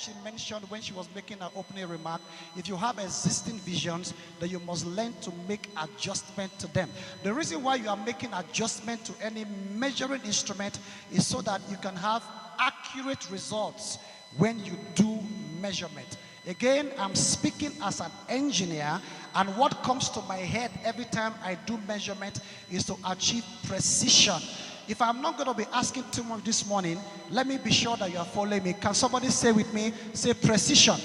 she mentioned when she was making her opening remark, if you have existing visions, then you must learn to make adjustment to them. The reason why you are making adjustment to any measuring instrument is so that you can have accurate results when you do measurement. Again, I'm speaking as an engineer, and what comes to my head every time I do measurement is to achieve precision. If I'm not going to be asking too much this morning, let me be sure that you are following me. Can somebody say with me, say precision?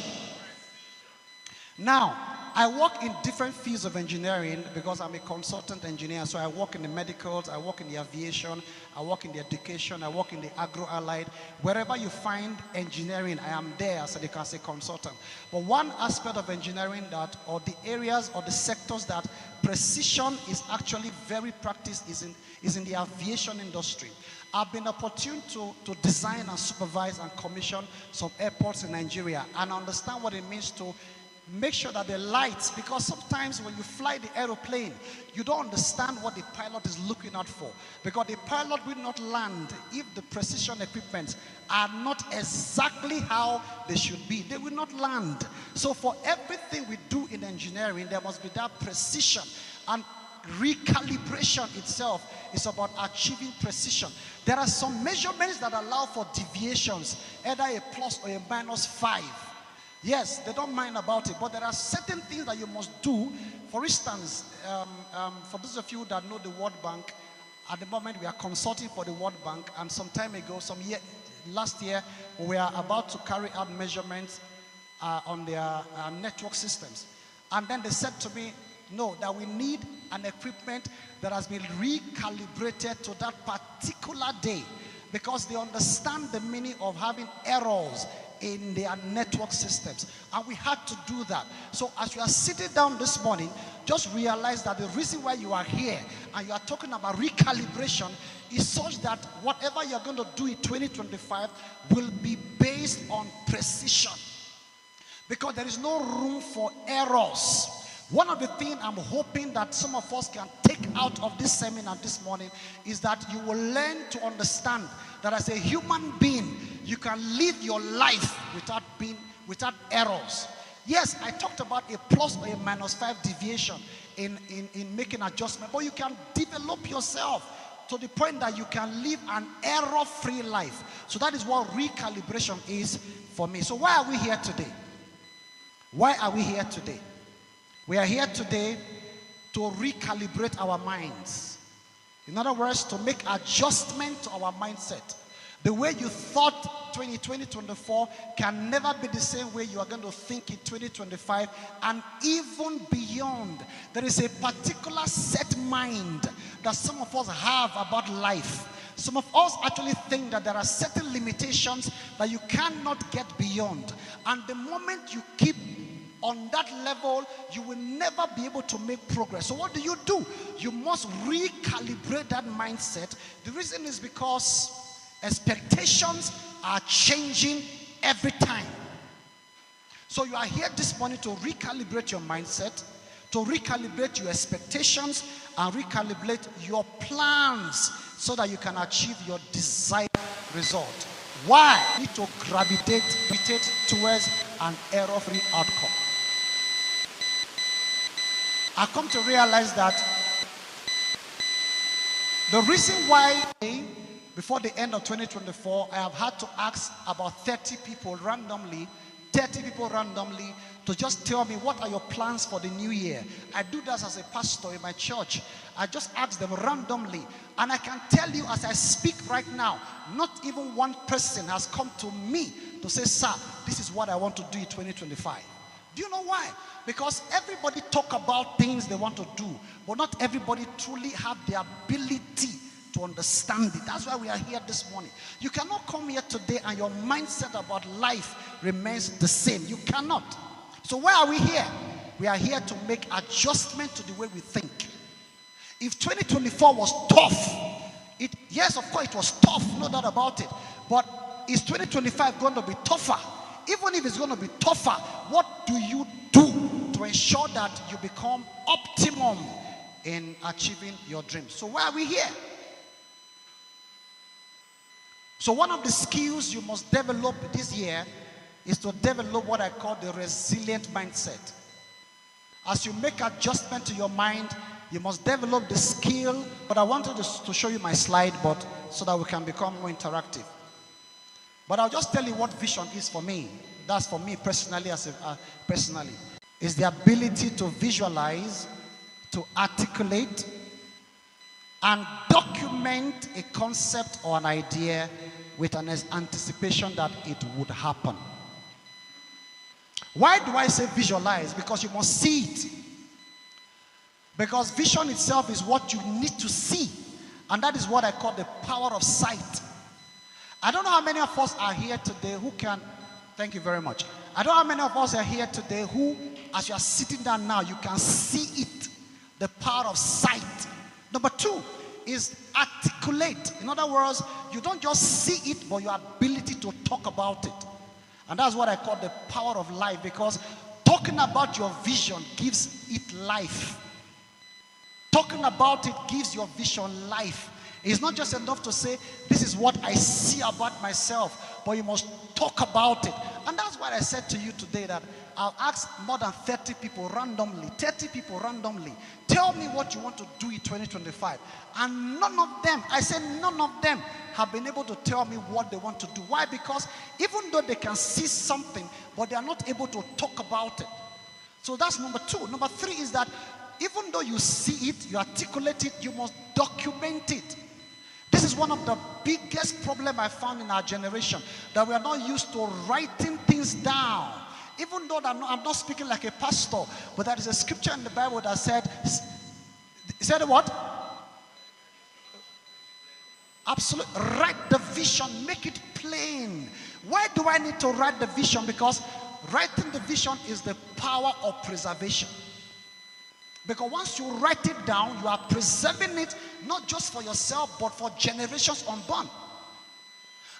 Now, I work in different fields of engineering because I'm a consultant engineer. So I work in the medicals, I work in the aviation, I work in the education, I work in the agro-allied. Wherever you find engineering, I am there as a consultant. But one aspect of engineering that, or the areas or the sectors that precision is actually very practiced is in the aviation industry. I've been opportune to design and supervise and commission some airports in Nigeria and understand what it means to make sure that the lights, because sometimes when you fly the aeroplane, you don't understand what the pilot is looking out for, because the pilot will not land if the precision equipments are not exactly how they should be. They will not land. So for everything we do in engineering, there must be that precision, and recalibration itself is about achieving precision. There are some measurements that allow for deviations, either a plus or a minus 5. Yes, they don't mind about it, but there are certain things that you must do. For instance, for those of you that know the World Bank, at the moment we are consulting for the World Bank, and some time ago, last year, we are about to carry out measurements on their network systems. And then they said to me, no, that we need an equipment that has been recalibrated to that particular day, because they understand the meaning of having errors in their network systems, and we had to do that. So as you are sitting down this morning, just realize that the reason why you are here and you are talking about recalibration is such that whatever you're going to do in 2025 will be based on precision, because there is no room for errors. One of the things I'm hoping that some of us can take out of this seminar this morning is that you will learn to understand that as a human being, you can live your life without errors. Yes, I talked about a plus or a minus 5 deviation in making adjustment, but you can develop yourself to the point that you can live an error-free life. So that is what recalibration is for me. So why are we here today? Why are we here today? We are here today to recalibrate our minds. In other words, to make adjustment to our mindset. The way you thought 2024 can never be the same way you are going to think in 2025 and even beyond. There is a particular set mind that some of us have about life. Some of us actually think that there are certain limitations that you cannot get beyond. And the moment you keep on that level, you will never be able to make progress. So what do? You must recalibrate that mindset. The reason is because expectations are changing every time. So you are here this morning to recalibrate your mindset, to recalibrate your expectations, and recalibrate your plans so that you can achieve your desired result. Why? You need to gravitate towards an error-free outcome. I come to realize that the reason why before the end of 2024, I have had to ask about 30 people randomly to just tell me, what are your plans for the new year? I do that as a pastor in my church. I just ask them randomly. And I can tell you as I speak right now, not even one person has come to me to say, sir, this is what I want to do in 2025. Do you know why? Because everybody talk about things they want to do, but not everybody truly have the ability to understand it. That's why we are here this morning. You cannot come here today and your mindset about life remains the same. You cannot. So why are we here? We are here to make adjustment to the way we think. If 2024 was tough, yes, of course it was tough, no doubt about it. But is 2025 going to be tougher? Even if it's going to be tougher, what do you do to ensure that you become optimum in achieving your dreams? So why are we here? So one of the skills you must develop this year is to develop what I call the resilient mindset. As you make adjustment to your mind, you must develop the skill. But I wanted to show you my slide, but so that we can become more interactive. But I'll just tell you what vision is for me. That's for me personally, personally. Is the ability to visualize, to articulate, and document a concept or an idea with an anticipation that it would happen. Why do I say visualize? Because you must see it. Because vision itself is what you need to see. And that is what I call the power of sight. I don't know how many of us are here today who can, thank you very much. I don't know how many of us are here today who, as you are sitting down now, you can see it. The power of sight. Number two is articulate. In other words, you don't just see it, but your ability to talk about it. And that's what I call the power of life, because talking about your vision gives it life. Talking about it gives your vision life. It's not just enough to say, this is what I see about myself, but you must talk about it. And that's why I said to you today that I'll ask more than 30 people randomly, tell me what you want to do in 2025. And none of them, I said none of them have been able to tell me what they want to do. Why? Because even though they can see something, but they are not able to talk about it. So that's number two. Number three is that even though you see it, you articulate it, you must document it. This is one of the biggest problems I found in our generation, that we are not used to writing things down. Even though I'm not speaking like a pastor, but there is a scripture in the Bible that said what? Absolutely. Write the vision, make it plain. Why do I need to write the vision? Because writing the vision is the power of preservation. Because once you write it down, you are preserving it not just for yourself, but for generations unborn.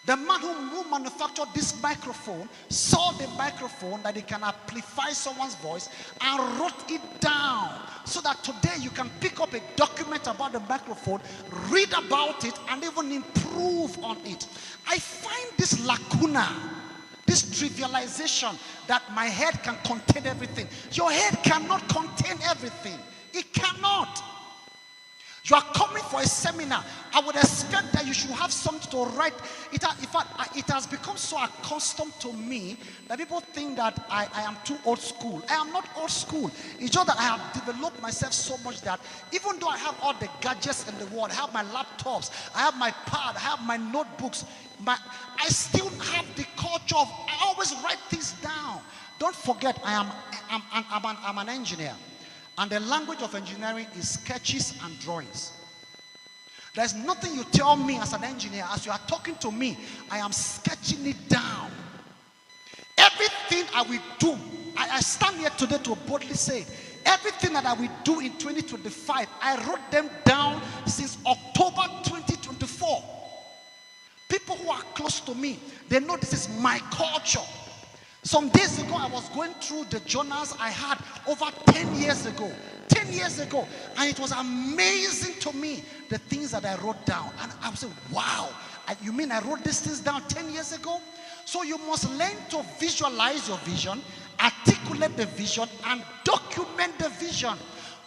The man who manufactured this microphone saw the microphone that it can amplify someone's voice and wrote it down so that today you can pick up a document about the microphone, read about it, and even improve on it. I find this lacuna, this trivialization that my head can contain everything. Your head cannot contain everything. It cannot. You are coming for a seminar. I would expect that you should have something to write. In fact, it has become so accustomed to me that people think that I am too old school. I am not old school. It's just that I have developed myself so much that even though I have all the gadgets in the world, I have my laptops, I have my pad, I have my notebooks, I still have the culture of, I always write things down. Don't forget, I'm an engineer. And the language of engineering is sketches and drawings. There's nothing you tell me as an engineer, as you are talking to me, I am sketching it down. Everything I will do, I stand here today to boldly say, everything that I will do in 2025, I wrote them down since October 2024. People who are close to me, they know this is my culture. Some days ago, I was going through the journals I had over 10 years ago. 10 years ago. And it was amazing to me, the things that I wrote down. And I was saying, wow, you mean I wrote these things down 10 years ago? So you must learn to visualize your vision, articulate the vision, and document the vision.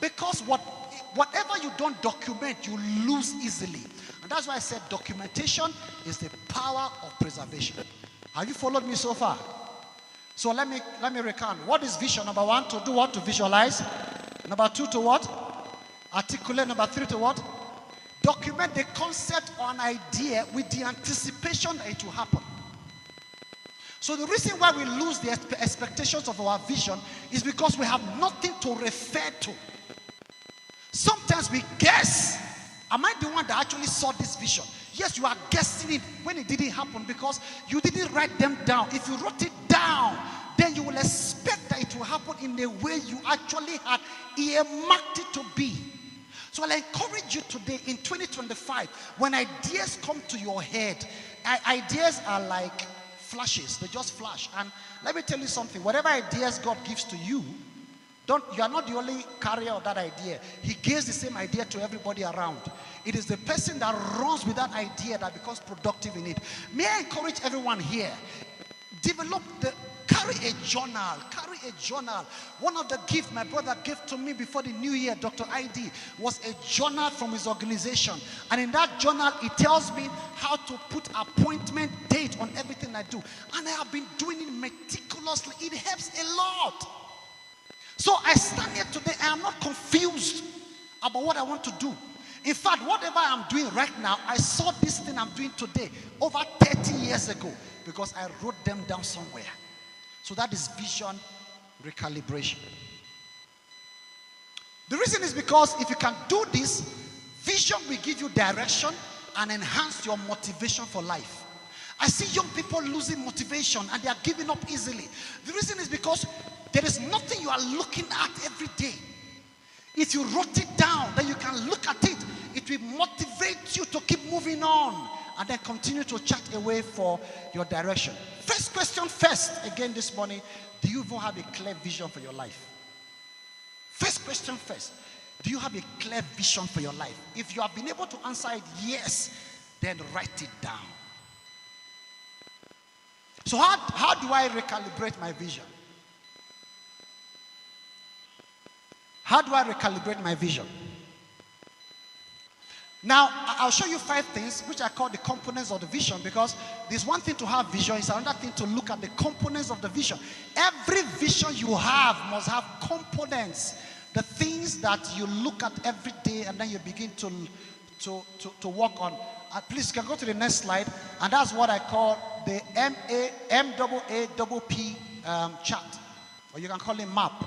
Because whatever you don't document, you lose easily. And that's why I said documentation is the power of preservation. Have you followed me so far? So let me recount. What is vision? Number one, to do what? To visualize. Number two, to what? Articulate. Number three, to what? Document the concept or an idea with the anticipation that it will happen. So the reason why we lose the expectations of our vision is because we have nothing to refer to. Sometimes we guess. Am I the one that actually saw this vision? Yes, you are guessing it when it didn't happen because you didn't write them down. If you wrote it down, then you will expect that it will happen in the way you actually had earmarked it to be. So I'll encourage you today in 2025, when ideas come to your head, ideas are like flashes. They just flash. And let me tell you something. Whatever ideas God gives to you, you are not the only carrier of that idea. He gives the same idea to everybody around. It is the person that runs with that idea that becomes productive in it. May I encourage everyone here, develop Carry a journal. Carry a journal. One of the gifts my brother gave to me before the new year, Dr. ID, was a journal from his organization. And in that journal, it tells me how to put appointment date on everything I do. And I have been doing it meticulously. It helps a lot. So I stand here today, I am not confused about what I want to do. In fact, whatever I'm doing right now, I saw this thing I'm doing today over 30 years ago because I wrote them down somewhere. So that is vision recalibration. The reason is because if you can do this, vision will give you direction and enhance your motivation for life. I see young people losing motivation and they are giving up easily. The reason is because there is nothing you are looking at every day. If you wrote it down, then you can look at it. It will motivate you to keep moving on and then continue to chart a way for your direction. First question first, again this morning, do you even have a clear vision for your life? First question first, do you have a clear vision for your life? If you have been able to answer it yes, then write it down. So how do I recalibrate my vision? How do I recalibrate my vision? Now, I'll show you 5 things which I call the components of the vision, because there's one thing to have vision, it's another thing to look at the components of the vision. Every vision you have must have components, the things that you look at every day and then you begin to work on. Please, you can go to the next slide, and that's what I call the MAAPP chart, or you can call it map.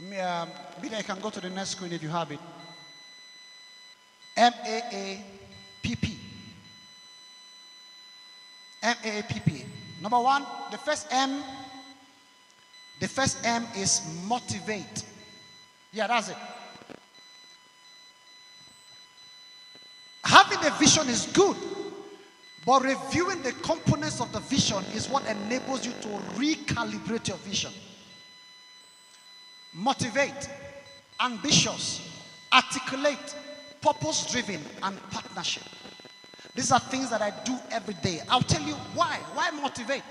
Maybe I can go to the next screen if you have it. MAAPP. MAAPP. Number 1, the first M is motivate. Yeah, that's it. Having a vision is good, but reviewing the components of the vision is what enables you to recalibrate your vision. Motivate, ambitious, articulate, purpose-driven, and partnership. These are things that I do every day. I'll tell you why. Why motivate?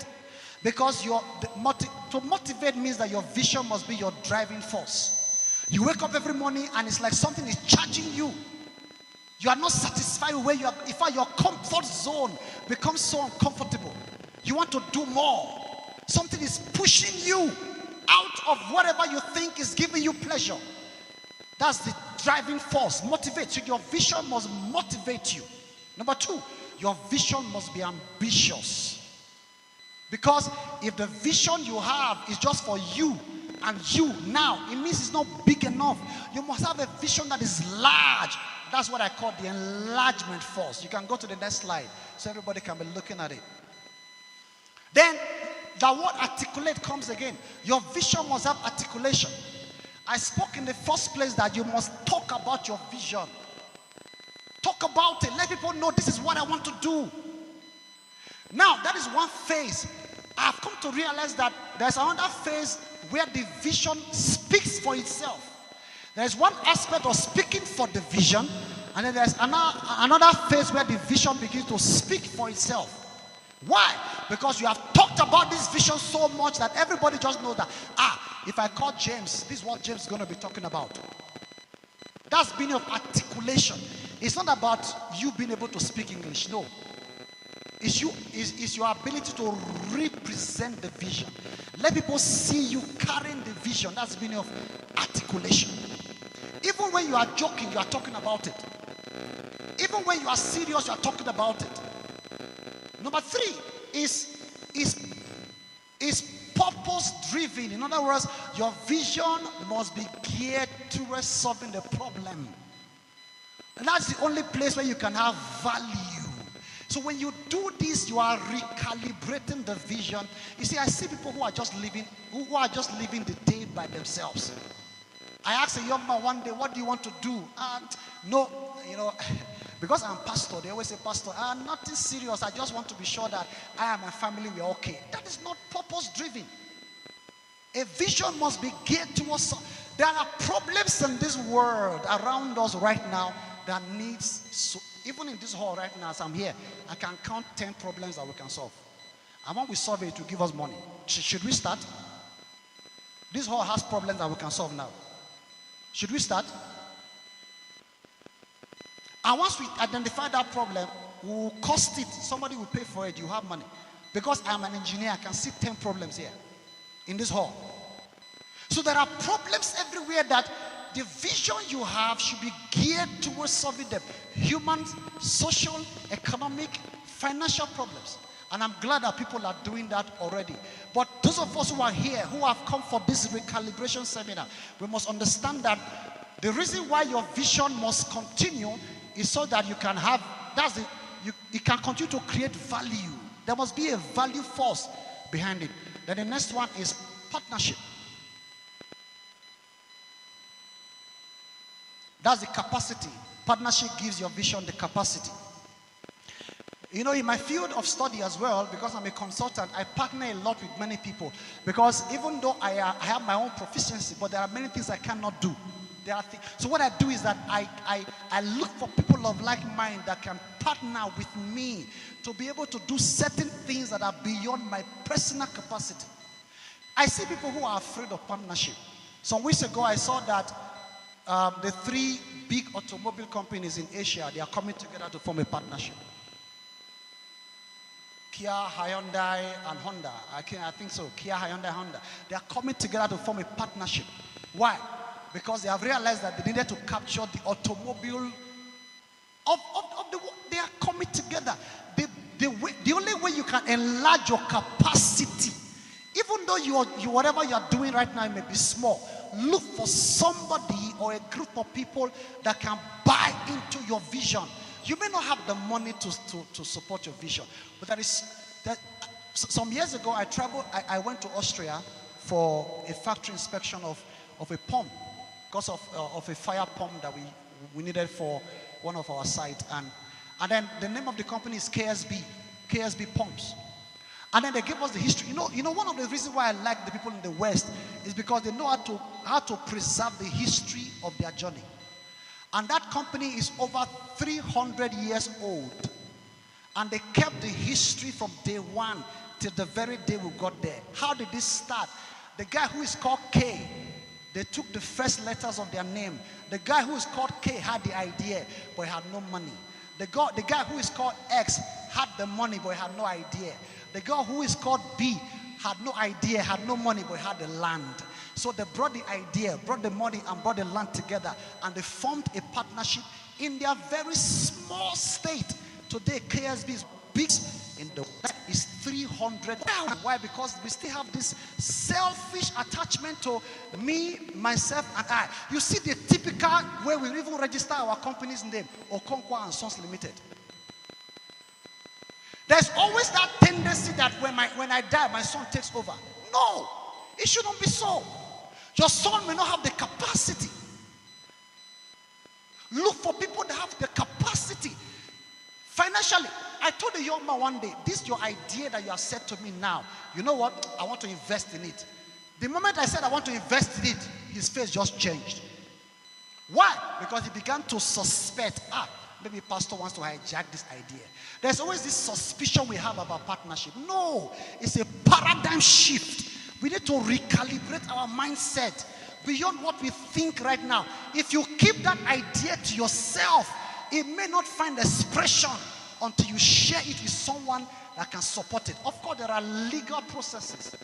Because to motivate means that your vision must be your driving force. You wake up every morning and it's like something is charging you. You are not satisfied with where you are. In fact, your comfort zone becomes so uncomfortable. You want to do more. Something is pushing you out of whatever you think is giving you pleasure. That's the driving force. Motivate. So your vision must motivate you. Number 2, your vision must be ambitious. Because if the vision you have is just for you and you now, it means it's not big enough. You must have a vision that is large. That's what I call the enlargement force. You can go to the next slide so everybody can be looking at it. Then the word articulate comes again. Your vision must have articulation. I spoke in the first place that you must talk about your vision. Talk about it. Let people know this is what I want to do. Now, that is one phase. I've come to realize that there's another phase where the vision speaks for itself. There's one aspect of speaking for the vision, and then there's another phase where the vision begins to speak for itself. Why? Because you have talked about this vision so much that everybody just knows that, if I call James, this is what James is going to be talking about. That's meaning of articulation. It's not about you being able to speak English. No. It's your ability to represent the vision. Let people see you carrying the vision. That's the meaning of articulation. Even when you are joking, you are talking about it. Even when you are serious, you are talking about it. Number 3 is purpose-driven. In other words, your vision must be geared towards solving the problem. And that's the only place where you can have value. So when you do this, you are recalibrating the vision. You see, I see people who are just living the day by themselves. I asked a young man one day, what do you want to do? And no, because I'm pastor, they always say, pastor, nothing serious. I just want to be sure that I and my family were okay. That is not purpose-driven. A vision must be geared towards. There are problems in this world around us right now that needs, even in this hall right now as I'm here, I can count 10 problems that we can solve. And when we solve it, it will give us money. Should we start? This hall has problems that we can solve now. Should we start? And once we identify that problem, we will cost it. Somebody will pay for it. You have money. Because I'm an engineer, I can see 10 problems here in this hall. So there are problems everywhere that the vision you have should be geared towards solving them. Human, social, economic, financial problems. And I'm glad that people are doing that already. But those of us who are here, who have come for this recalibration seminar, we must understand that the reason why your vision must continue is so that you can have, you can continue to create value. There must be a value force behind it. Then the next one is partnership. That's the capacity. Partnership gives your vision the capacity. You know, in my field of study as well, because I'm a consultant, I partner a lot with many people. Because even though I have my own proficiency, but there are many things I cannot do. So what I do is that I look for people of like mind that can partner with me to be able to do certain things that are beyond my personal capacity. I see people who are afraid of partnership. Some weeks ago, I saw that the 3 big automobile companies in Asia, they are coming together to form a partnership. Kia, Hyundai, and Honda. I think so. Kia, Hyundai, Honda. They are coming together to form a partnership. Why? Because they have realized that they needed to capture the automobile of the world. They are coming together. The only way you can enlarge your capacity, even though whatever you are doing right now may be small, look for somebody or a group of people that can buy into your vision. You may not have the money to support your vision, but some years ago I went to Austria for a factory inspection of a pump because of a fire pump that we needed for one of our sites, and then the name of the company is KSB Pumps. And then they gave us the history. You know, one of the reasons why I like the people in the West is because they know how to preserve the history of their journey. And that company is over 300 years old. And they kept the history from day one till the very day we got there. How did this start? The guy who is called K, they took the first letters of their name. The guy who is called K had the idea, but he had no money. The guy who is called X had the money, but he had no idea. The guy who is called B had no idea, had no money, but had the land. So they brought the idea, brought the money, and brought the land together, and they formed a partnership in their very small state. Today, KSB is big in the West. Is 300. Why? Because we still have this selfish attachment to me, myself, and I. You see the typical way we even register our company's name, Okonofua and Sons Limited. There's always that tendency that when I die, my son takes over. No, it shouldn't be so. Your son may not have the capacity. Look for people that have the capacity. Financially, I told a young man one day, this is your idea that you have said to me now. You know what? I want to invest in it. The moment I said I want to invest in it, his face just changed. Why? Because he began to suspect, maybe pastor wants to hijack this idea. There's always this suspicion we have about partnership. No, it's a paradigm shift. We need to recalibrate our mindset beyond what we think right now. If you keep that idea to yourself, it may not find expression until you share it with someone that can support it. Of course, there are legal processes.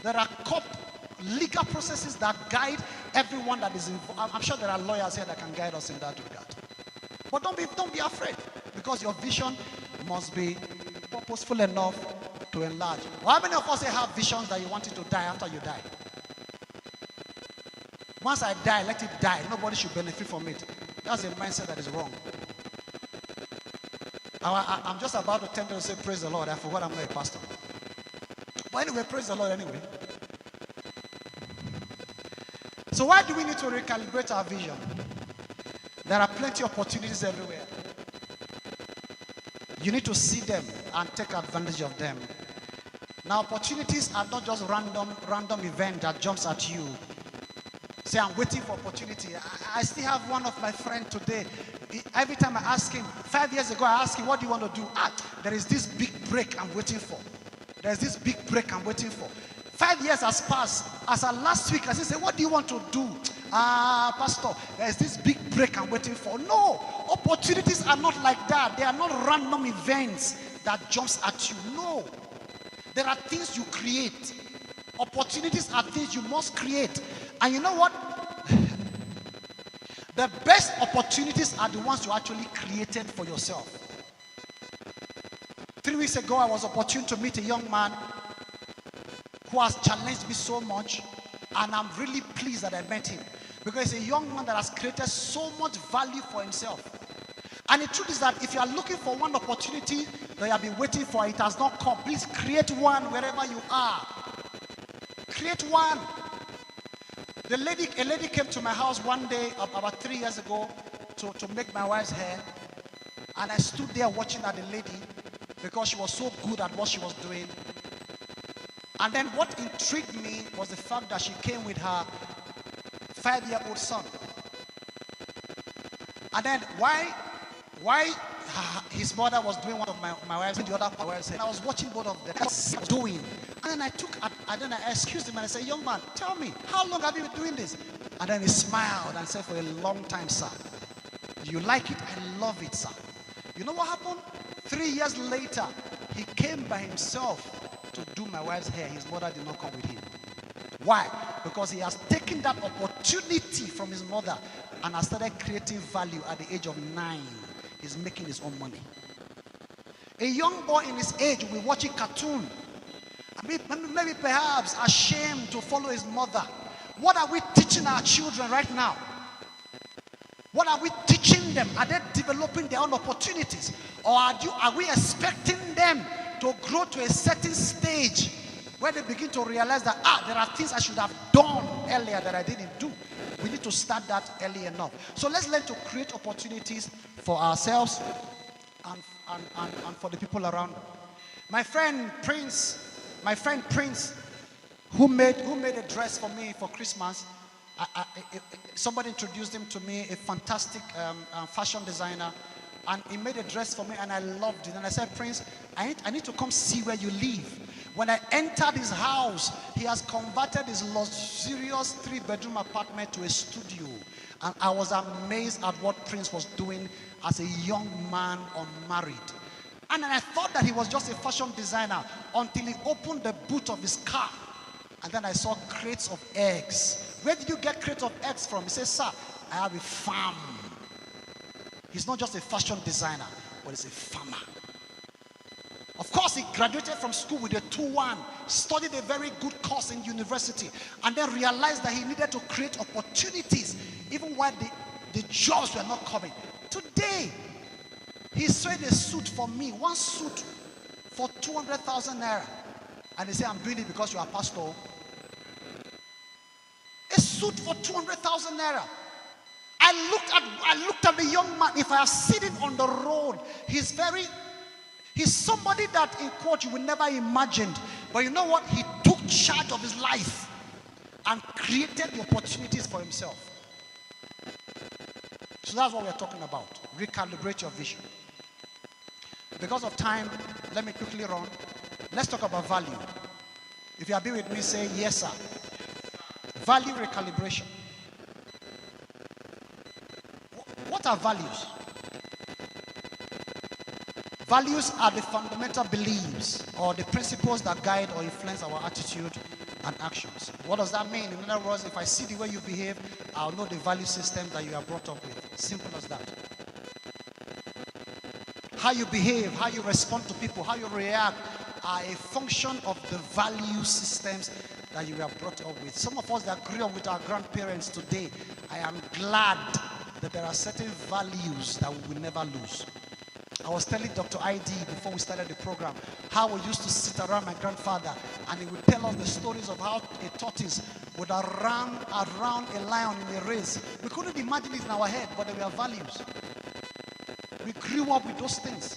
There are legal processes that guide everyone that is involved. I'm sure there are lawyers here that can guide us in that regard. But don't be afraid, because your vision must be purposeful enough to enlarge. Well, how many of us have visions that you wanted to die after you die? Once I die, let it die. Nobody should benefit from it. That's a mindset that is wrong. I'm just about to tend to say praise the Lord. I forgot I'm not a pastor. But anyway, praise the Lord anyway. So why do we need to recalibrate our vision? There are plenty of opportunities everywhere. You need to see them and take advantage of them. Now, opportunities are not just random event that jumps at you. Say, I'm waiting for opportunity. I still have one of my friends today. Every time I ask him, 5 years ago, I asked him, what do you want to do? There is this big break I'm waiting for. There's this big break I'm waiting for. 5 years has passed. As of last week, I said, what do you want to do? Pastor, there's this big break I'm waiting for. No, opportunities are not like that. They are not random events that jumps at you. No, there are things you create. Opportunities are things you must create. And you know what? The best opportunities are the ones you actually created for yourself. 3 weeks ago, I was opportune to meet a young man who has challenged me so much, and I'm really pleased that I met him, because he's a young man that has created so much value for himself. And the truth is that if you are looking for one opportunity that you have been waiting for, it has not come, please create one wherever you are. Create one. A lady came to my house one day about 3 years ago to make my wife's hair, and I stood there watching at the lady because she was so good at what she was doing. And then what intrigued me was the fact that she came with her 5-year-old son. And then why his mother was doing one of my wife's, the other my wife's hair, I was watching both of them doing. And then I excused him and I said, young man, tell me, how long have you been doing this? And then he smiled and said, for a long time, sir. Do you like it? I love it, sir. You know what happened? 3 years later, he came by himself to do my wife's hair. His mother did not come with him. Why? Because he has taken that opportunity from his mother and has started creating value at the age of 9. He's making his own money. A young boy in his age will be watching cartoon. Maybe perhaps ashamed to follow his mother. What are we teaching our children right now? What are we teaching them? Are they developing their own opportunities? Or are we expecting them to grow to a certain stage where they begin to realize that, there are things I should have done earlier that I didn't do? We need to start that early enough. So let's learn to create opportunities for ourselves and for the people around. My friend Prince, who made a dress for me for Christmas, somebody introduced him to me, a fantastic fashion designer, and he made a dress for me and I loved it. And I said, Prince, I need to come see where you live. When I entered his house, he has converted his luxurious 3-bedroom apartment to a studio. And I was amazed at what Prince was doing as a young man unmarried. And then I thought that he was just a fashion designer until he opened the boot of his car. And then I saw crates of eggs. Where did you get crates of eggs from? He said, sir, I have a farm. He's not just a fashion designer, but he's a farmer. Of course, he graduated from school with a 2-1, studied a very good course in university, and then realized that he needed to create opportunities even while the jobs were not coming. Today, he sewed a suit for me, one suit for 200,000 naira. And he said, I'm doing it because you are pastor. A suit for 200,000 naira. I looked at the young man. If I have seen him on the road, he's somebody that, in quote, you will never imagine. But you know what? He took charge of his life and created the opportunities for himself. So that's what we're talking about. Recalibrate your vision. Because of time, let me quickly run. Let's talk about value. If you are with me, say yes, sir. Value recalibration. What are values? Values are the fundamental beliefs or the principles that guide or influence our attitude and actions. What does that mean? In other words, if I see the way you behave, I'll know the value system that you are brought up with. Simple as that. How you behave, how you respond to people, how you react are a function of the value systems that you are brought up with. Some of us that grew up with our grandparents today, I am glad that there are certain values that we will never lose. I was telling Dr. ID before we started the program how we used to sit around my grandfather and he would tell us the stories of how a tortoise would run around a lion in a race. We couldn't imagine it in our head, but they were values. We grew up with those things.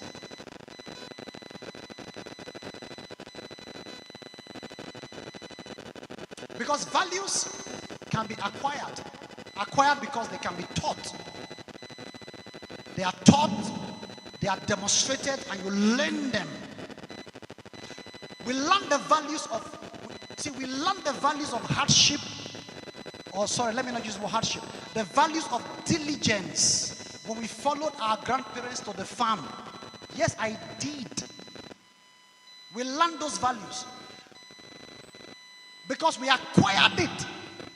Because values can be acquired. Acquired because they can be taught. They are taught, they are demonstrated, and you learn them. We learn the values we learn the values of hardship. Or sorry, let me not use the word hardship. The values of diligence when we followed our grandparents to the farm. Yes, I did. We learned those values because we acquired it,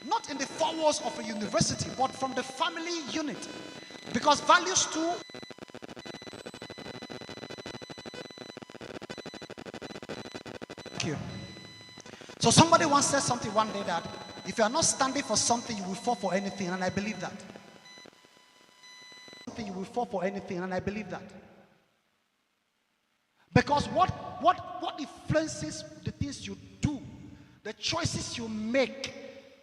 not in the four walls of a university, but from the family unit. Because values too. Thank you. So somebody once said something one day that if you are not standing for something, you will fall for anything, and I believe that. You will fall for anything, and I believe that. Because what influences the things you do, the choices you make,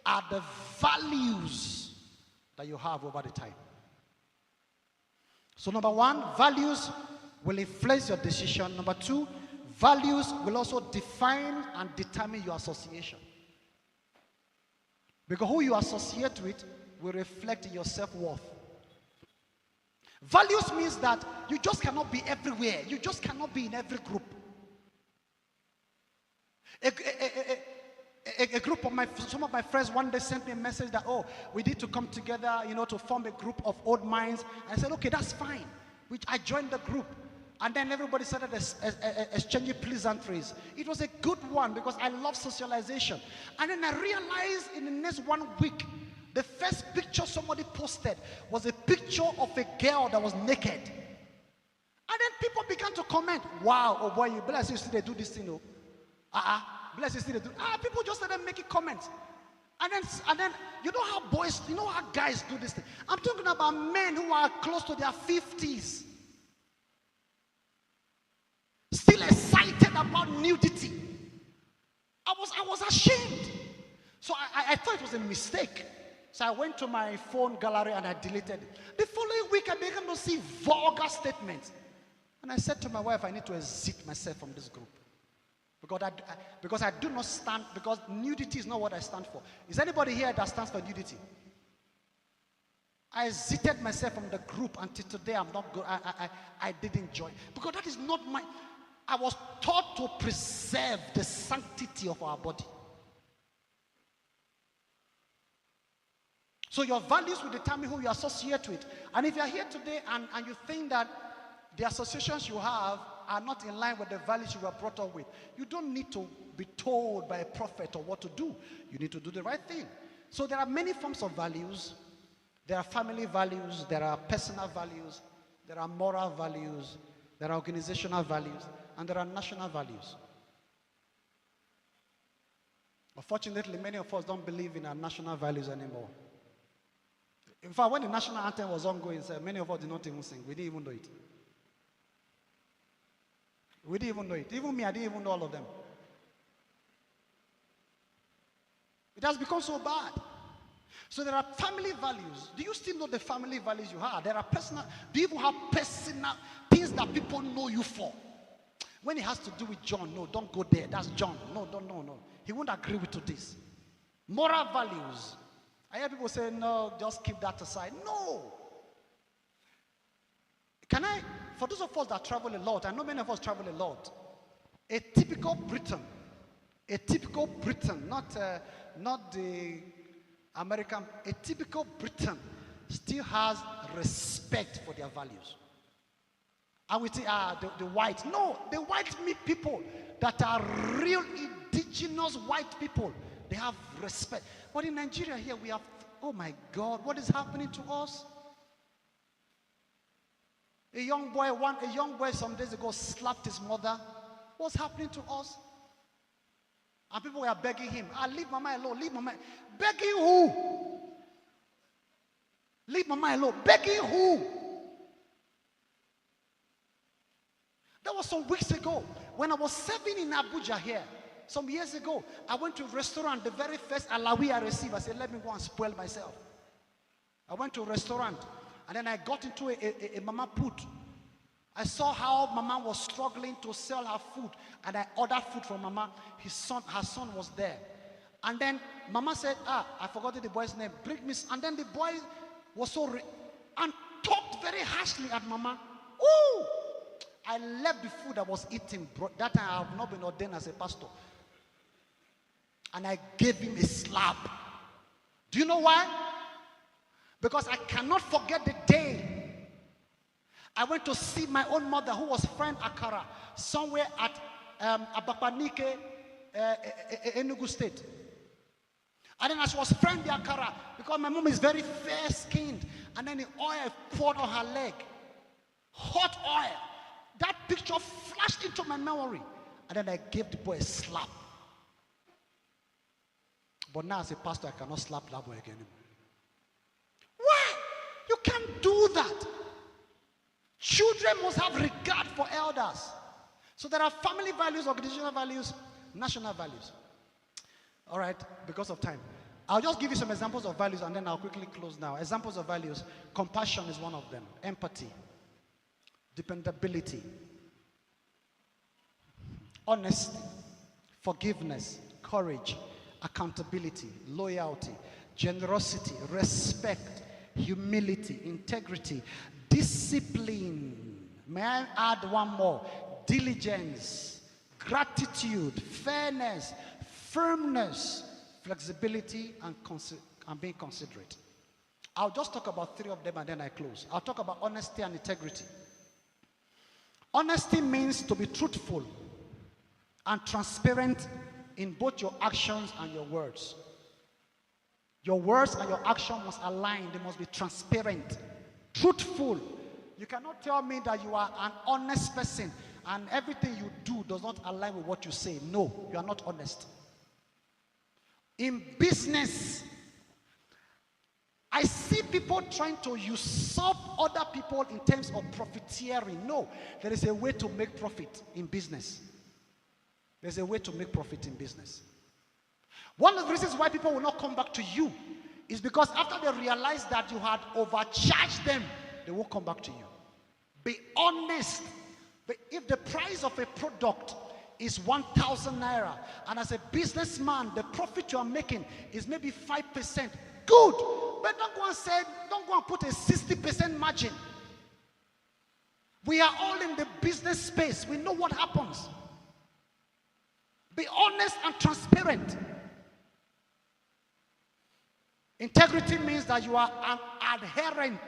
are the values that you have over the time. So number one, values will influence your decision. Number two, values will also define and determine your association. Because who you associate with will reflect in your self-worth. Values means that you just cannot be everywhere. You just cannot be in every group. A group of some of my friends one day sent me a message that, oh, we need to come together, to form a group of old minds. And I said, okay, that's fine. Which I joined the group. And then everybody started exchanging pleasantries. It was a good one because I love socialization. And then I realized in the next 1 week, the first picture somebody posted was a picture of a girl that was naked. And then people began to comment, wow, oh boy, you bless you see they do this thing, oh. Bless you see they do. People just started making comments. And then you know how guys do this thing. I'm talking about men who are close to their 50s. Still excited about nudity. I was ashamed. So I thought it was a mistake. So I went to my phone gallery and I deleted it. The following week I began to see vulgar statements. And I said to my wife, I need to exit myself from this group. Because I do not stand, because nudity is not what I stand for. Is anybody here that stands for nudity? I exited myself from the group until today. I'm not good. I didn't join. Because that is not I was taught to preserve the sanctity of our body. So your values will determine who you associate with. And if you're here today and you think that the associations you have are not in line with the values you were brought up with, you don't need to be told by a prophet or what to do. You need to do the right thing. So there are many forms of values. There are family values, there are personal values, there are moral values, there are organizational values, and there are national values. Unfortunately, many of us don't believe in our national values anymore. In fact, when the national anthem was ongoing, many of us did not even sing. We didn't even know it. We didn't even know it. Even me, I didn't even know all of them. It has become so bad. So there are family values. Do you still know the family values you have? There are personal. Do you even have personal things that people know you for? When it has to do with John, no, don't go there. That's John. No. He won't agree with this. Moral values. I hear people say, no, just keep that aside. No. For those of us that travel a lot, I know many of us travel a lot. A typical Briton, not the American, a typical Briton still has respect for their values. And we say, the white. No, the white people that are real indigenous white people, they have respect. But in Nigeria here, we have, oh my God, what is happening to us? A young boy some days ago slapped his mother. What's happening to us? And people were begging him, leave mama alone, leave mama. Begging who? Leave mama alone. Begging who? That was some weeks ago. When I was serving in Abuja here, some years ago, I went to a restaurant, the very first alawi I received, I said, let me go and spoil myself. I went to a restaurant, and then I got into a mama put. I saw how mama was struggling to sell her food, and I ordered food from mama. Her son was there. And then mama said, I forgot the boy's name, bring me. And then the boy was and talked very harshly at mama. Ooh! I left the food I was eating. That time I have not been ordained as a pastor. And I gave him a slap. Do you know why? Because I cannot forget the day I went to see my own mother, who was frying akara somewhere at Abapanike, Enugu State. And then as she was frying the akara, because my mom is very fair-skinned, and then the oil poured on her leg. Hot oil. That picture flashed into my memory. And then I gave the boy a slap. But now as a pastor, I cannot slap that boy again. Why? You can't do that. Children must have regard for elders. So there are family values, organizational values, national values. All right, because of time. I'll just give you some examples of values and then I'll quickly close now. Examples of values. Compassion is one of them. Empathy. Dependability. Honesty. Forgiveness. Courage. Accountability. Loyalty. Generosity. Respect. Humility. Integrity. Discipline. May I add one more? Diligence. Gratitude. Fairness. Firmness, flexibility, and being considerate. I'll just talk about 3 of them and then I close. I'll talk about honesty and integrity. Honesty means to be truthful and transparent in both your actions and your words. Your words and your action must align. They must be transparent, truthful. You cannot tell me that you are an honest person and everything you do does not align with what you say. No, you are not honest. In business, I see people trying to usurp other people in terms of profiteering. No, there is a way to make profit in business. There's a way to make profit in business. One of the reasons why people will not come back to you is because after they realize that you had overcharged them, they won't come back to you. Be honest. But if the price of a product is 1,000 naira, and as a businessman, the profit you are making is maybe 5%. Good, but don't go and put a 60% margin. We are all in the business space. We know what happens. Be honest and transparent. Integrity means that you are an adherent.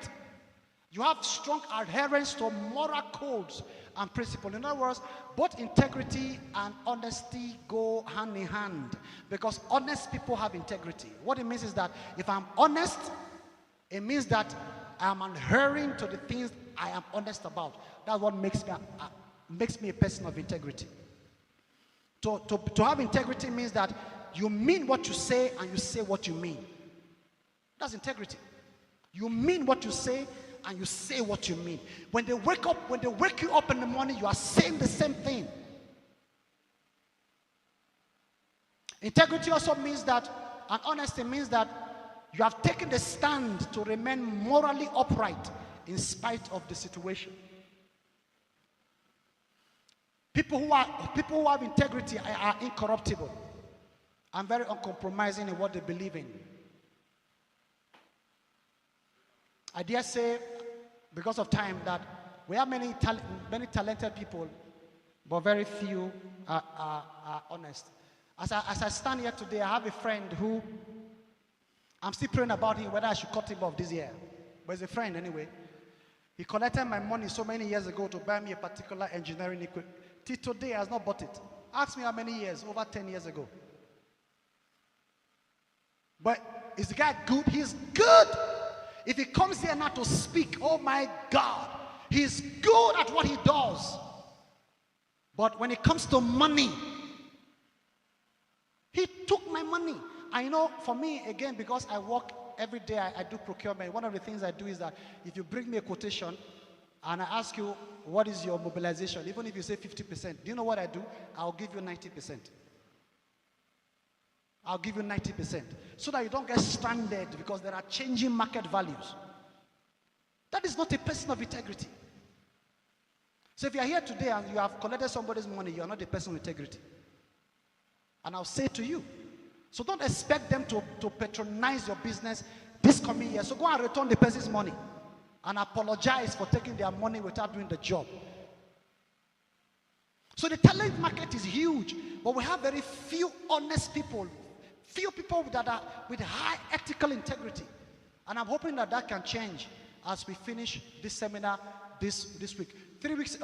You have strong adherence to moral codes and principles. In other words, both integrity and honesty go hand in hand, because honest people have integrity. What it means is that if I'm honest, it means that I'm adhering to the things I am honest about. That's what makes me a person of integrity. To have integrity means that you mean what you say and you say what you mean. That's integrity. You mean what you say and you say what you mean. When they wake you up in the morning, you are saying the same thing. Integrity also means that, and honesty means that you have taken the stand to remain morally upright in spite of the situation. People who have integrity are incorruptible and very uncompromising in what they believe in. I dare say, because of time, that we have many talented people, but very few are honest. As I stand here today, I have a friend who, I'm still praying about him, whether I should cut him off this year. But he's a friend anyway. He collected my money so many years ago to buy me a particular engineering equipment. Till today, he has not bought it. Ask me how many years, over 10 years ago. But is the guy good? He's good. If he comes here now to speak, oh my God, he's good at what he does. But when it comes to money, he took my money. I know for me, again, because I work every day, I do procurement. One of the things I do is that if you bring me a quotation and I ask you, what is your mobilization? Even if you say 50%, do you know what I do? I'll give you 90%. I'll give you 90%, so that you don't get stranded because there are changing market values. That is not a person of integrity. So if you are here today and you have collected somebody's money, you are not a person of integrity. And I'll say to you, so don't expect them to patronize your business this coming year. So go and return the person's money and apologize for taking their money without doing the job. So the talent market is huge, but we have very few honest people, few people that are with high ethical integrity. And I'm hoping that that can change as we finish this seminar this week. 3 weeks,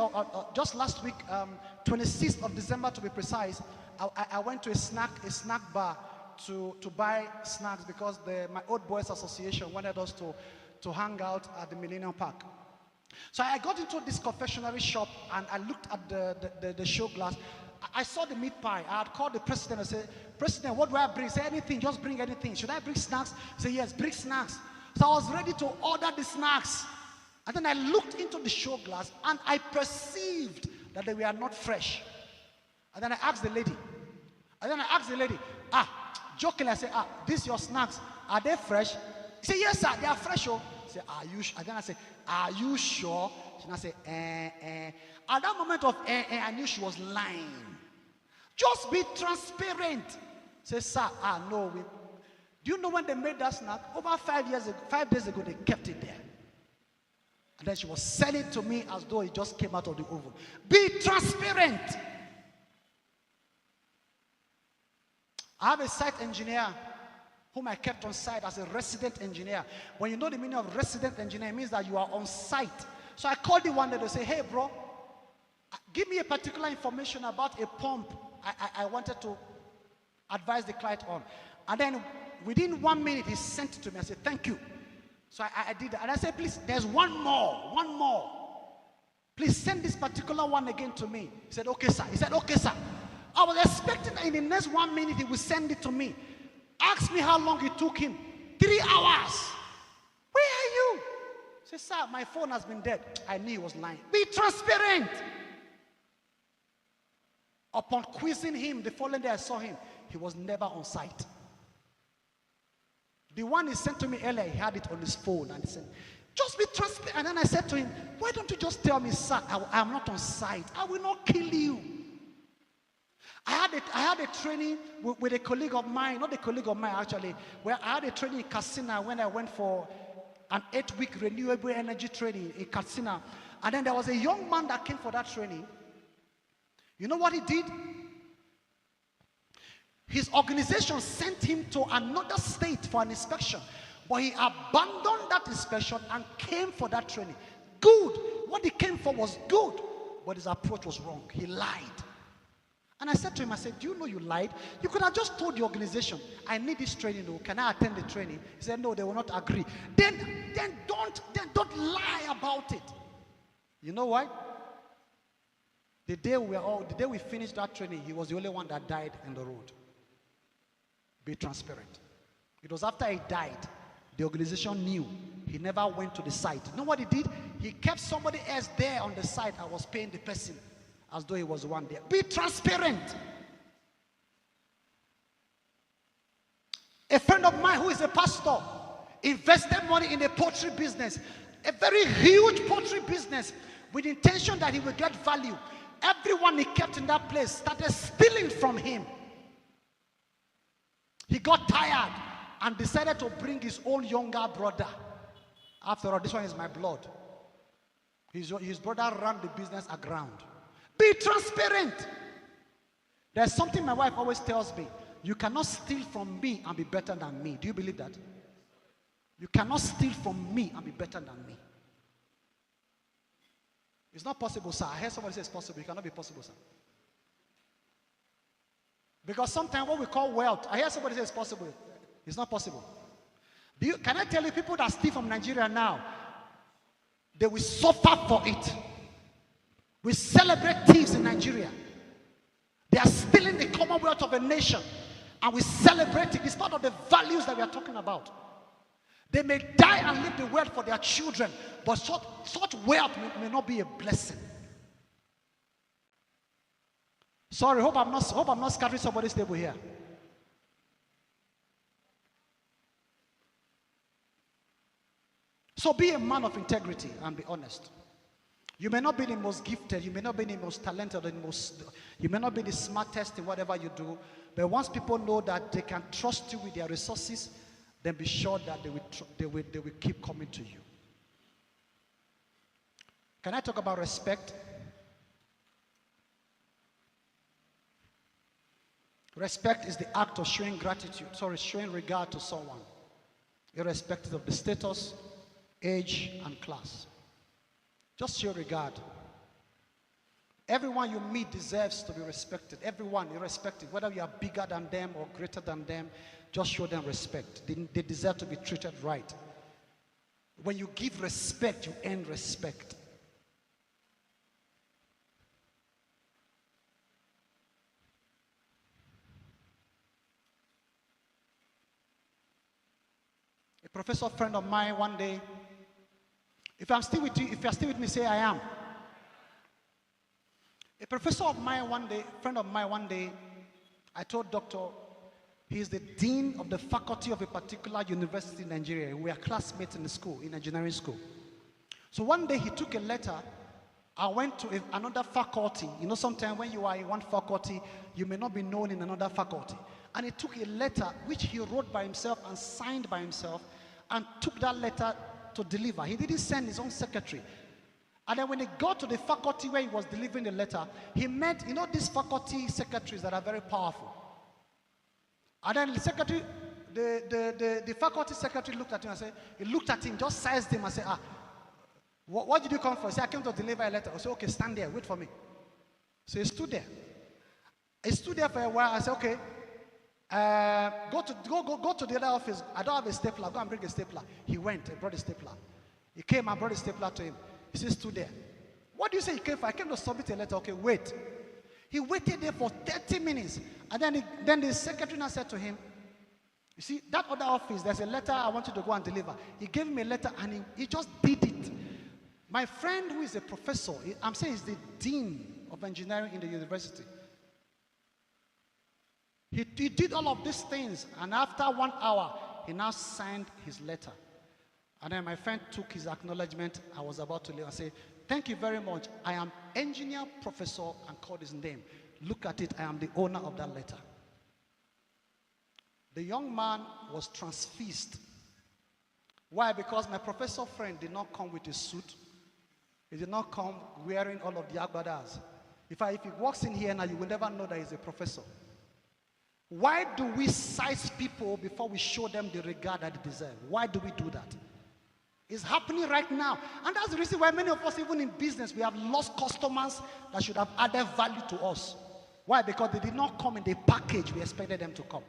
just last week, 26th of December to be precise, I went to a snack bar to buy snacks because my Old Boys Association wanted us to hang out at the Millennium Park. So I got into this confectionery shop and I looked at the show glass. I saw the meat pie. I had called the president and said, President, what do I bring? Say anything, just bring anything. Should I bring snacks? He said, yes, bring snacks. So I was ready to order the snacks. And then I looked into the show glass and I perceived that they were not fresh. And then I asked the lady. Jokingly, I said, these your snacks, are they fresh? He said, yes, sir, they are fresh. Oh. I said, are you sure? And then I said, are you sure? She said, At that moment of I knew she was lying. Just be transparent. Say, sir, no. Do you know when they made that snack? Over 5 days ago, they kept it there. And then she was selling it to me as though it just came out of the oven. Be transparent. I have a site engineer whom I kept on site as a resident engineer. When you know the meaning of resident engineer, it means that you are on site. So I called him one day to say, hey bro, give me a particular information about a pump I wanted to advise the client on. And then within 1 minute, he sent it to me. I said, thank you. So I did that. And I said, please, there's one more. Please send this particular one again to me. He said, okay, sir. I was expecting that in the next 1 minute, he would send it to me. Ask me how long it took him. 3 hours. Where are you? I said, sir, my phone has been dead. I knew he was lying. Be transparent. Upon quizzing him, the following day I saw him, he was never on site. The one he sent to me earlier, he had it on his phone and he said, just be transparent. And then I said to him, why don't you just tell me, sir, I am not on site. I will not kill you. I had a training with a colleague of mine, not a colleague of mine actually, where I had a training in Katsina when I went for an 8-week renewable energy training in Katsina. And then there was a young man that came for that training. You know what he did? His organization sent him to another state for an inspection. But he abandoned that inspection and came for that training. Good. What he came for was good. But his approach was wrong. He lied. And I said to him, do you know you lied? You could have just told the organization, I need this training. Oh, can I attend the training? He said, no, they will not agree. Then don't lie about it. You know why? The day we finished that training, he was the only one that died in the road. Be transparent. It was after he died, the organization knew. He never went to the site. You know what he did? He kept somebody else there on the site and was paying the person as though he was one there. Be transparent. A friend of mine who is a pastor invested money in a poultry business, a very huge poultry business, with the intention that he would get value. Everyone he kept in that place started stealing from him. He got tired and decided to bring his own younger brother. After all, this one is my blood. His brother ran the business aground. Be transparent. There's something my wife always tells me. You cannot steal from me and be better than me. Do you believe that? You cannot steal from me and be better than me. It's not possible, sir. I heard somebody say it's possible. It cannot be possible, sir. Because sometimes what we call wealth, I hear somebody say it's possible. It's not possible. Can I tell you, people that steal from Nigeria now, they will suffer for it. We celebrate thieves in Nigeria. They are stealing the commonwealth of a nation, and we celebrate it. It's part of the values that we are talking about. They may die and leave the wealth for their children, but such wealth may not be a blessing. Sorry, hope I'm not scattering somebody's table here. So be a man of integrity and be honest. You may not be the most gifted, you may not be the most talented, you may not be the smartest in whatever you do, but once people know that they can trust you with their resources, then be sure that they will keep coming to you. Can I talk about respect? Respect is the act of showing gratitude, showing regard to someone, irrespective of the status, age, and class. Just show regard. Everyone you meet deserves to be respected. Everyone, irrespective, whether you are bigger than them or greater than them, just show them respect. They deserve to be treated right. When you give respect, you earn respect. A professor friend of mine one day, if I'm still with you, if you're still with me, say I am. A professor of mine one day, friend of mine one day, I told doctor, he is the dean of the faculty of a particular university in Nigeria. We are classmates in the school, in engineering school. So one day he took a letter. I went to another faculty. You know, sometimes when you are in one faculty, you may not be known in another faculty. And he took a letter which he wrote by himself and signed by himself and took that letter to deliver. He didn't send his own secretary. And then when he got to the faculty where he was delivering the letter, he met, you know, these faculty secretaries that are very powerful. And then the secretary, the faculty secretary looked at him and said, he looked at him, just sized him and said, what did you come for? He said, I came to deliver a letter. I said, okay, stand there, wait for me. So he stood there. He stood there for a while. I said, okay, go to the other office. I don't have a stapler. Go and bring a stapler. He went and brought a stapler. He came and brought a stapler to him. He said, stood there. What do you say you came for? I came to submit a letter. Okay, wait. He waited there for 30 minutes. And then the secretary now said to him, you see, that other office, there's a letter I want you to go and deliver. He gave him a letter and he just did it. My friend who is a professor, I'm saying he's the dean of engineering in the university. He did all of these things, and after 1 hour, he now signed his letter. And then my friend took his acknowledgement. I was about to leave and say, thank you very much. I am engineer professor, and called his name. Look at it, I am the owner of that letter. The young man was transfixed. Why? Because my professor friend did not come with a suit. He did not come wearing all of the agbadas. If he walks in here now, you will never know that he's a professor. Why do we size people before we show them the regard that they deserve? Why do we do that? It's happening right now. And that's the reason why many of us, even in business, we have lost customers that should have added value to us. Why? Because they did not come in the package we expected them to come.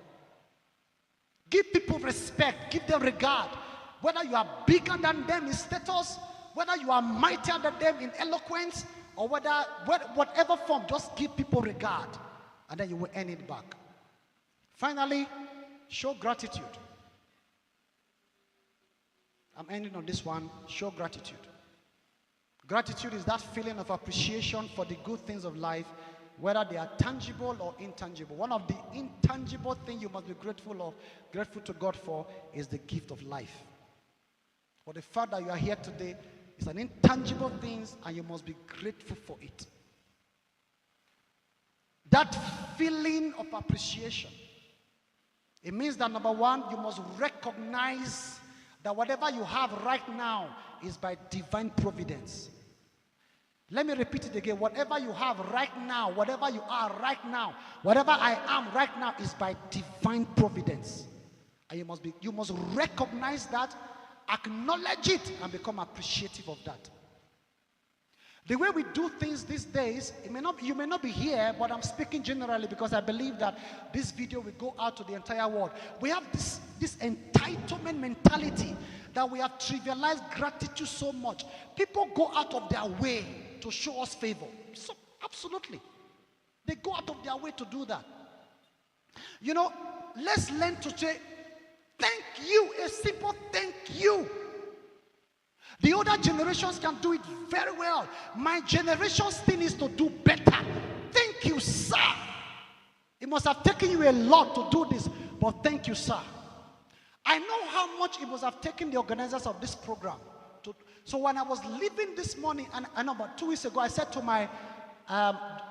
Give people respect. Give them regard. Whether you are bigger than them in status, whether you are mightier than them in eloquence, or whatever form, just give people regard. And then you will earn it back. Finally, show gratitude. I'm ending on this one. Show gratitude. Gratitude is that feeling of appreciation for the good things of life, whether they are tangible or intangible. One of the intangible things you must be grateful to God for is the gift of life. For the fact that you are here today is an intangible thing, and you must be grateful for it. That feeling of appreciation, it means that number one, you must recognize that whatever you have right now is by divine providence. Let me repeat it again. Whatever you have right now, whatever you are right now, whatever I am right now is by divine providence. And you must recognize that, acknowledge it, and become appreciative of that. The way we do things these days, you may not be here, but I'm speaking generally because I believe that this video will go out to the entire world. We have this entitlement mentality that we have trivialized gratitude so much. People go out of their way to show us favor. So, absolutely. They go out of their way to do that. You know, let's learn to say, thank you, a simple thank you. The older generations can do it very well. My generation still needs to do better. Thank you, sir. It must have taken you a lot to do this, but thank you, sir. I know how much it must have taken the organizers of this program. So when I was leaving this morning, and I know about 2 weeks ago, I said to my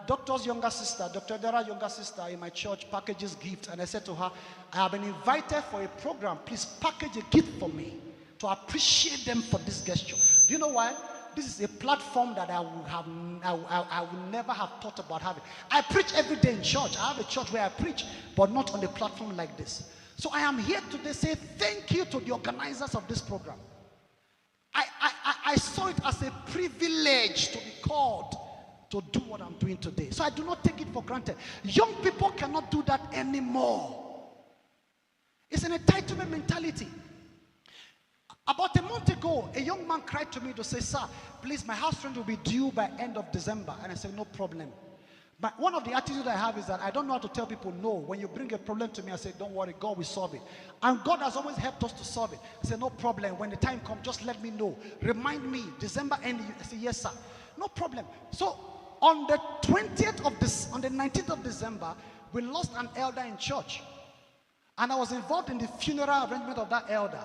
doctor's younger sister, Dr. Dara's younger sister in my church, packages gift, and I said to her, I have been invited for a program. Please package a gift for me to appreciate them for this gesture. Do you know why? this is a platform that I will never have thought about having. I preach every day in church. I have a church where I preach, but not on a platform like this. So I am here today to say thank you to the organizers of this program. I saw it as a privilege to be called to do what I'm doing today. So I do not take it for granted. Young people cannot do that anymore. It's an entitlement mentality. About a month ago, a young man cried to me to say, sir, please, my house rent will be due by end of December. And I said, no problem. But one of the attitudes I have is that I don't know how to tell people no. When you bring a problem to me, I say, don't worry, God will solve it. And God has always helped us to solve it. I say, no problem. When the time comes, just let me know. Remind me, December end. I say, yes, sir. No problem. So on the 19th of December, we lost an elder in church. And I was involved in the funeral arrangement of that elder.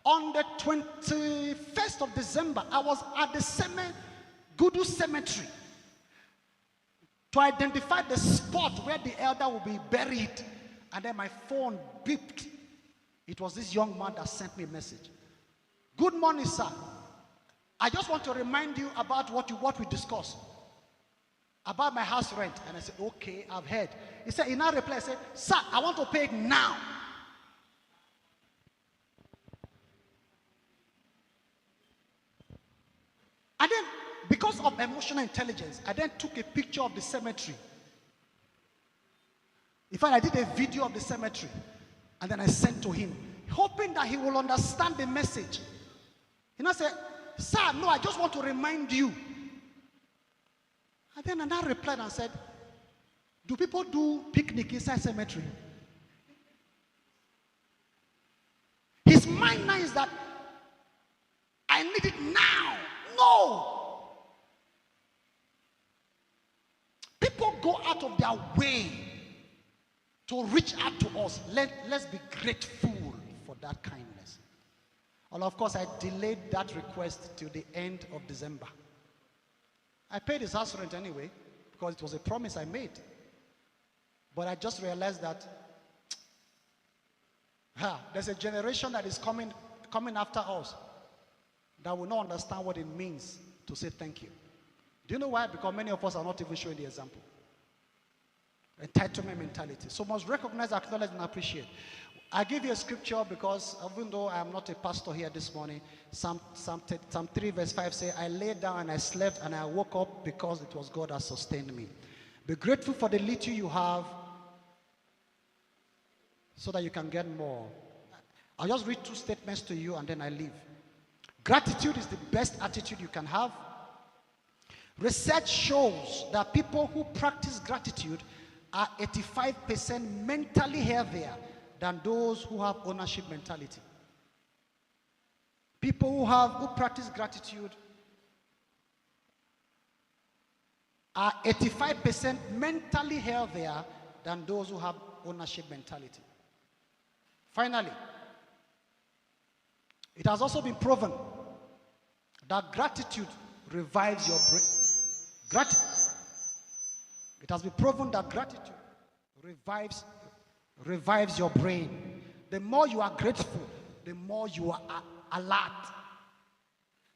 On the 21st of December, I was at the Gudu Cemetery to identify the spot where the elder will be buried. And then my phone beeped. It was this young man that sent me a message. Good morning, sir. I just want to remind you about what we discussed. About my house rent. And I said, okay, I've heard. He said, in our reply, I said, sir, I want to pay it now. And then, because of emotional intelligence, I then took a picture of the cemetery. In fact, I did a video of the cemetery. And then I sent to him, hoping that he will understand the message. And I said, sir, no, I just want to remind you. And then I replied and said, do people do picnic inside cemetery? His mind now is that I need it now. No. People go out of their way to reach out to us. Let's be grateful for that kindness. And of course, I delayed that request till the end of December. I paid his house rent anyway, because it was a promise I made. But I just realized that there's a generation that is coming after us that will not understand what it means to say thank you. Do you know why? Because many of us are not even showing the example. Entitlement mentality. So must recognize, acknowledge, and appreciate. I give you a scripture because even though I am not a pastor here this morning, Psalm 3 verse 5 says, I lay down and I slept and I woke up because it was God that sustained me. Be grateful for the little you have so that you can get more. I'll just read 2 statements to you and then I leave. Gratitude is the best attitude you can have. Research shows that people who practice gratitude are 85% mentally healthier than those who have ownership mentality. People who practice gratitude are 85% mentally healthier than those who have ownership mentality. Finally, it has also been proven that gratitude revives your brain. It has been proven that gratitude revives your brain. The more you are grateful, the more you are alert.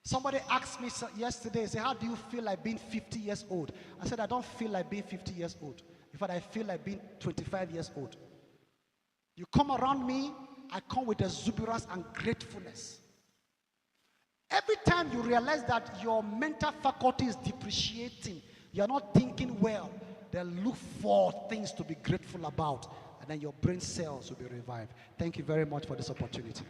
Somebody asked me yesterday, say, how do you feel like being 50 years old? I said, I don't feel like being 50 years old. In fact, I feel like being 25 years old. You come around me, I come with exuberance and gratefulness. Every time you realize that your mental faculty is depreciating, you're not thinking well, then look for things to be grateful about, and then your brain cells will be revived. Thank you very much for this opportunity.